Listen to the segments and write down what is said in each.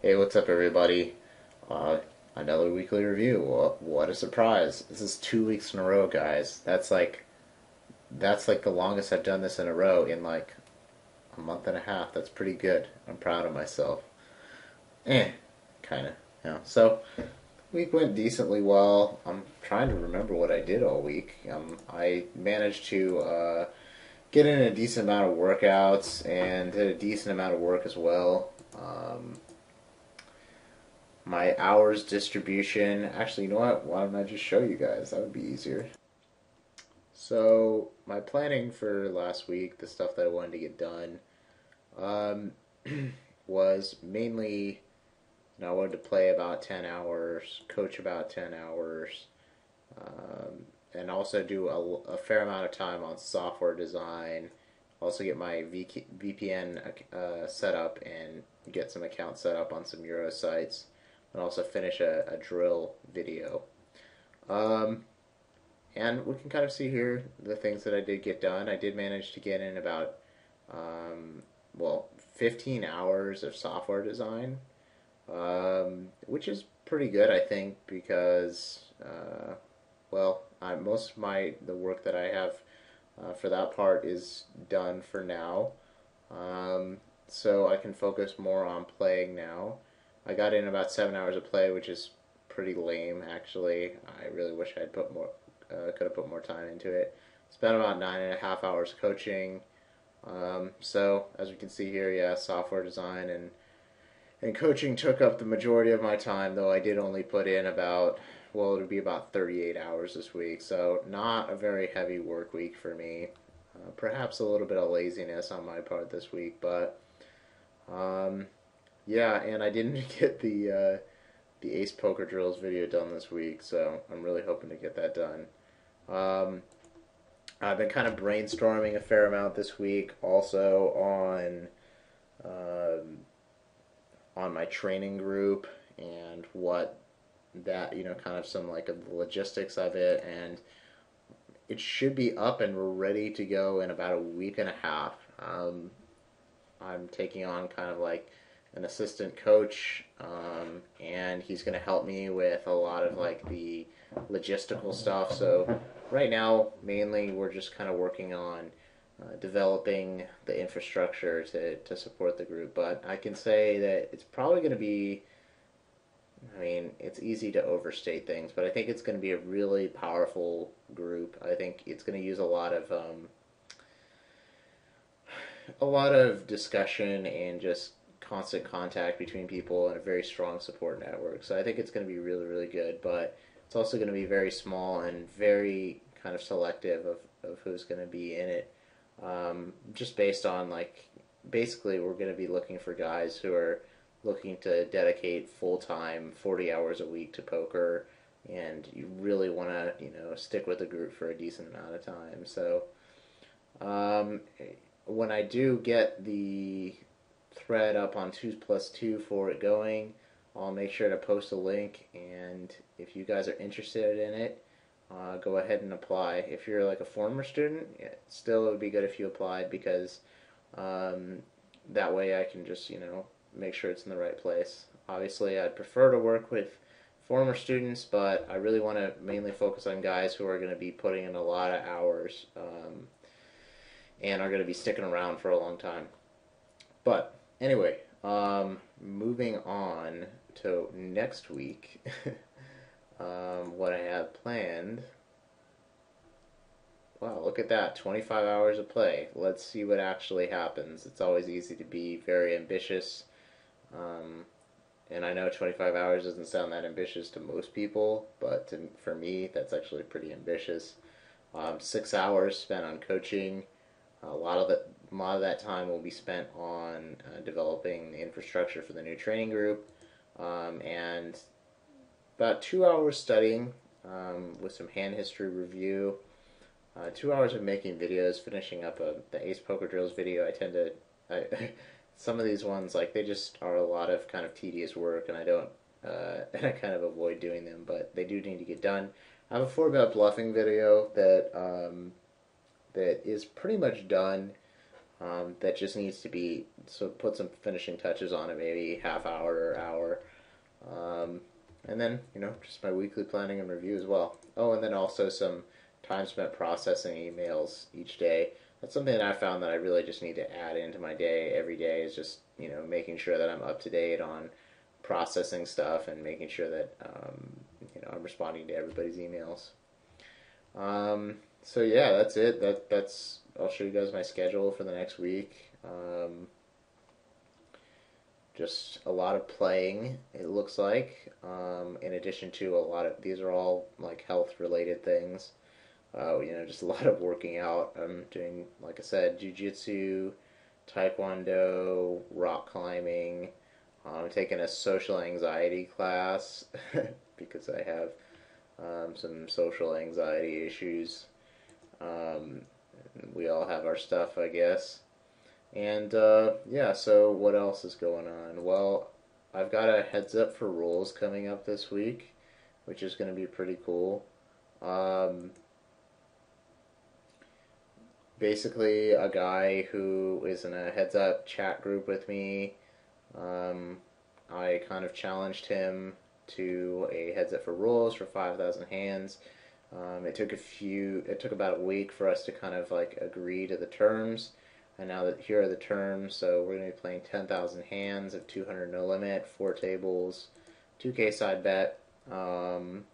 Hey, what's up, everybody? Uh, another weekly review. What a surprise! This is 2 weeks in a row, guys. That's like the longest I've done this in a row in like a month and a half. That's pretty good. I'm proud of myself. Kind of. So week went decently well. I'm trying to remember what I did all week. I managed to get in a decent amount of workouts and did a decent amount of work as well. My hours distribution. Actually, you know what? Why don't I just show you guys? That would be easier. So, my planning for last week, the stuff that I wanted to get done, um, was mainly, I wanted to play about 10 hours, coach about 10 hours, and also do a fair amount of time on software design. Also, get my VPN set up and get some accounts set up on some Euro sites, and also finish a drill video. Um, and we can kind of see here the things that I did get done. I did manage to get in about, um, well, 15 hours of software design, which is pretty good, I think, because, most of the work that I have for that part is done for now. So I can focus more on playing now. I got in about 7 hours of play, which is pretty lame, actually. I really wish I'd could have put more time into it. Spent about 9.5 hours coaching. So as we can see here, yeah, software design and coaching took up the majority of my time, though I did only put in about, well, it would be about 38 hours this week. So not a very heavy work week for me. Perhaps a little bit of laziness on my part this week, but um, yeah, and I didn't get the Ace Poker Drills video done this week, so I'm really hoping to get that done. Um, I've been kind of brainstorming a fair amount this week, also um, on my training group and what that kind of some like of the logistics of it, and it should be up and we're ready to go in about a week and a half. I'm taking on kind of like an assistant coach, and he's going to help me with a lot of like the logistical stuff. So right now, mainly we're just kind of working on developing the infrastructure to support the group. But I can say that it's probably going to be. I mean, it's easy to overstate things, but I think it's going to be a really powerful group. I think it's going to use a lot of discussion and just constant contact between people and a very strong support network. So I think it's going to be really, really good, but it's also going to be very small and very kind of selective of who's going to be in it. Just based on like, basically, we're going to be looking for guys who are looking to dedicate full time, 40 hours a week to poker, and you really want to, stick with the group for a decent amount of time. So, um, when I do get the thread up on 2 plus 2 for it going, I'll make sure to post a link. And if you guys are interested in it, go ahead and apply. If you're like a former student, still it would be good if you applied because um, that way I can just make sure it's in the right place. Obviously, I'd prefer to work with former students, but I really want to mainly focus on guys who are going to be putting in a lot of hours. And are going to be sticking around for a long time. But anyway, moving on to next week, what I have planned. Wow, look at that, 25 hours of play. Let's see what actually happens. It's always easy to be very ambitious. Um, and I know 25 hours doesn't sound that ambitious to most people, but for me, that's actually pretty ambitious. 6 hours spent on coaching. A lot of that time will be spent on developing the infrastructure for the new training group, and about 2 hours studying with some hand history review. 2 hours of making videos, finishing up the Ace Poker Drills video. Some of these ones like they just are a lot of kind of tedious work, and I don't and I kind of avoid doing them, but they do need to get done. I have a 4-bet bluffing video that is pretty much done. that just needs to be, so put some finishing touches on it, maybe half hour or hour. Um, and then, just my weekly planning and review as well. Oh, and then also some time spent processing emails each day. That's something that I found that I really just need to add into my day every day, is just, making sure that I'm up to date on processing stuff and making sure that, I'm responding to everybody's emails. So yeah, that's it. That's I'll show you guys my schedule for the next week. Just a lot of playing, it looks like. In addition to a lot of, these are all like health related things. Just a lot of working out. I'm doing, like I said, jujitsu, taekwondo, rock climbing. I'm taking a social anxiety class because I have some social anxiety issues. Um, we all have our stuff, I guess. And yeah, so what else is going on? Well, I've got a heads up for rules coming up this week, which is going to be pretty cool. Um, Basically, a guy who is in a heads up chat group with me, um, I kind of challenged him to a heads up for rules for 5,000 hands. It took about a week for us to kind of like agree to the terms. And now that here are the terms, so we're going to be playing 10,000 hands of 200 no limit, 4 tables, 2K side bet. And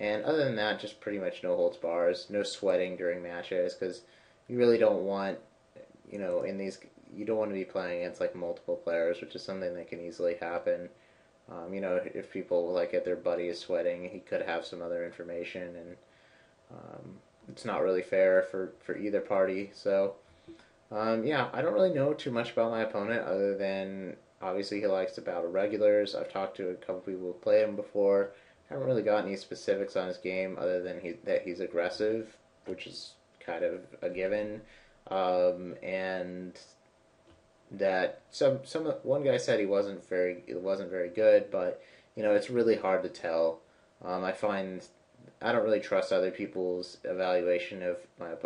other than that, just pretty much no holds bars, no sweating during matches, because you really don't want, in these, you don't want to be playing against like multiple players, which is something that can easily happen. If people like if their buddy is sweating, he could have some other information, and it's not really fair for either party. So yeah, I don't really know too much about my opponent other than obviously he likes to battle regulars. I've talked to a couple people who've played him before. Haven't really got any specifics on his game other than that he's aggressive, which is kind of a given, and that one guy said he wasn't very good, but it's really hard to tell. I find I don't really trust other people's evaluation of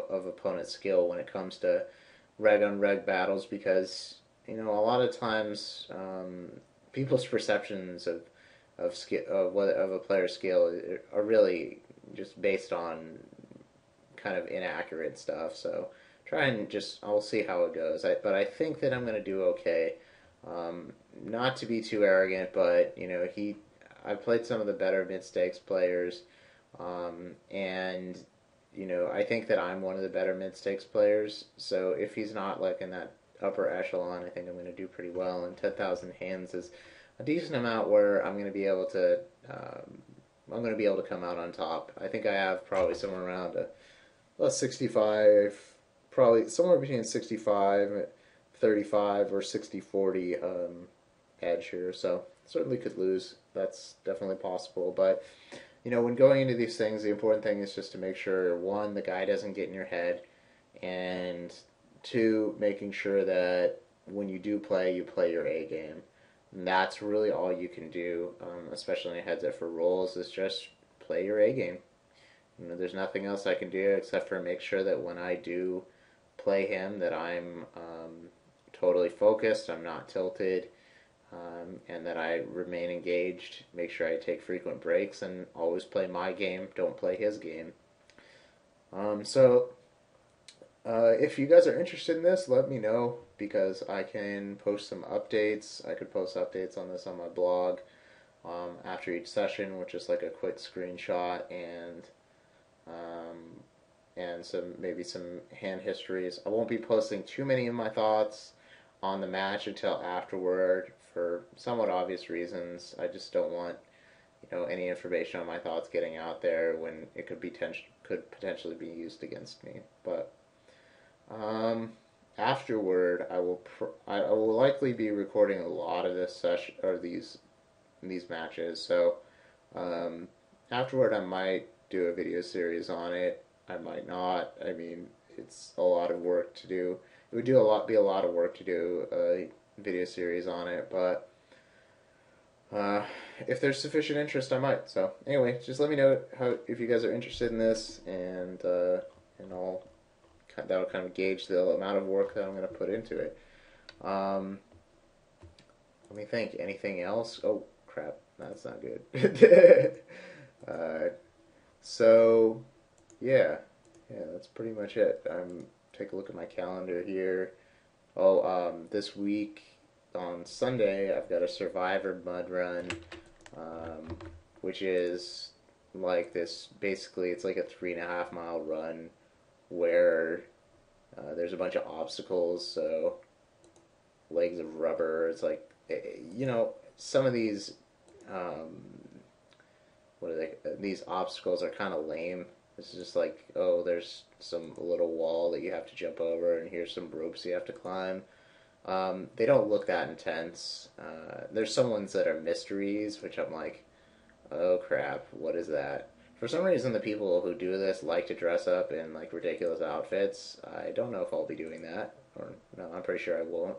opponent's skill when it comes to reg on reg battles, because a lot of times people's perceptions of skill of a player's skill are really just based on kind of inaccurate stuff. So try and I'll see how it goes. But I think that I'm going to do okay. Not to be too arrogant, but I've played some of the better mid stakes players, and I think that I'm one of the better mid stakes players. So if he's not like in that upper echelon, I think I'm going to do pretty well. And 10,000 hands is a decent amount where I'm going to be able to. I'm going to be able to come out on top. I think I have probably somewhere around a 65, probably somewhere between 65, 35, or 60-40 edge here. So certainly could lose. That's definitely possible. But when going into these things, the important thing is just to make sure, one, the guy doesn't get in your head, and two, making sure that when you do play, you play your A game. And that's really all you can do, especially in a heads up for rolls, is just play your A game. There's nothing else I can do except for make sure that when I do play him, that I'm totally focused, I'm not tilted, and that I remain engaged. Make sure I take frequent breaks and always play my game. Don't play his game. So if you guys are interested in this, let me know, because I can post some updates. I could post updates on this on my blog after each session, which is like a quick screenshot and maybe some hand histories. I won't be posting too many of my thoughts on the match until afterward for somewhat obvious reasons. I just don't want any information on my thoughts getting out there when it could potentially be used against me. But afterward, I will likely be recording a lot of this session or these matches. So afterward, I might do a video series on it. I might not. I mean, it's a lot of work to do. It would be a lot of work to do a video series on it, but if there's sufficient interest, I might. So anyway, just let me know if you guys are interested in this, and I'll that'll kind of gauge the amount of work that I'm going to put into it. Um, Let me think. Anything else? Oh crap, that's not good. uh, so yeah, yeah, that's pretty much it. Take a look at my calendar here. Oh, this week on Sunday I've got a Survivor mud run, um, which is like this. Basically, it's like a 3.5 mile run where there's a bunch of obstacles. So legs of rubber. It's like some of these what are they? These obstacles are kind of lame. It's just like, oh, there's some little wall that you have to jump over, and here's some ropes you have to climb. They don't look that intense. There's some ones that are mysteries, which I'm like, oh crap, what is that? For some reason, the people who do this like to dress up in like ridiculous outfits. I don't know if I'll be doing that, or no, I'm pretty sure I won't.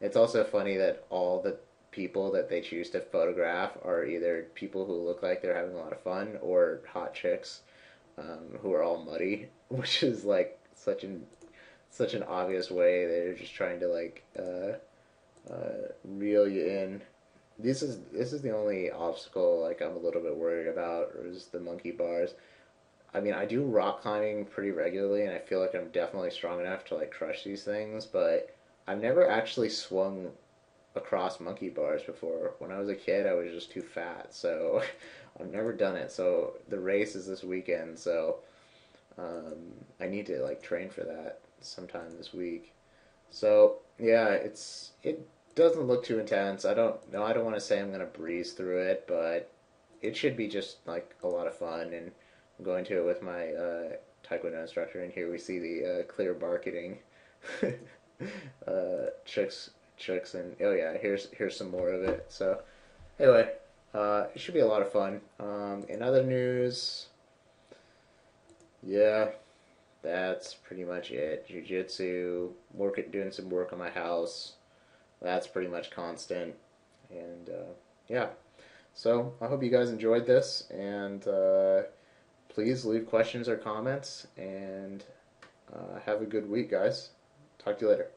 It's also funny that all the people that they choose to photograph are either people who look like they're having a lot of fun or hot chicks who are all muddy, which is like such an obvious way. They're just trying to like reel you in. This is the only obstacle like I'm a little bit worried about, is the monkey bars. I mean, I do rock climbing pretty regularly, and I feel like I'm definitely strong enough to like crush these things, but I've never actually swung across monkey bars before. When I was a kid, I was just too fat, so I've never done it. So the race is this weekend, so I need to like train for that sometime this week. So yeah, it doesn't look too intense. I don't know. I don't want to say I'm gonna breeze through it, but it should be just like a lot of fun. And I'm going to it with my taekwondo instructor. And here we see the clear marketing tricks, and oh yeah, here's some more of it. So anyway, it should be a lot of fun. In other news, yeah, that's pretty much it. Jiu-jitsu, doing some work on my house. That's pretty much constant. And yeah, so I hope you guys enjoyed this, and please leave questions or comments, and have a good week, guys. Talk to you later.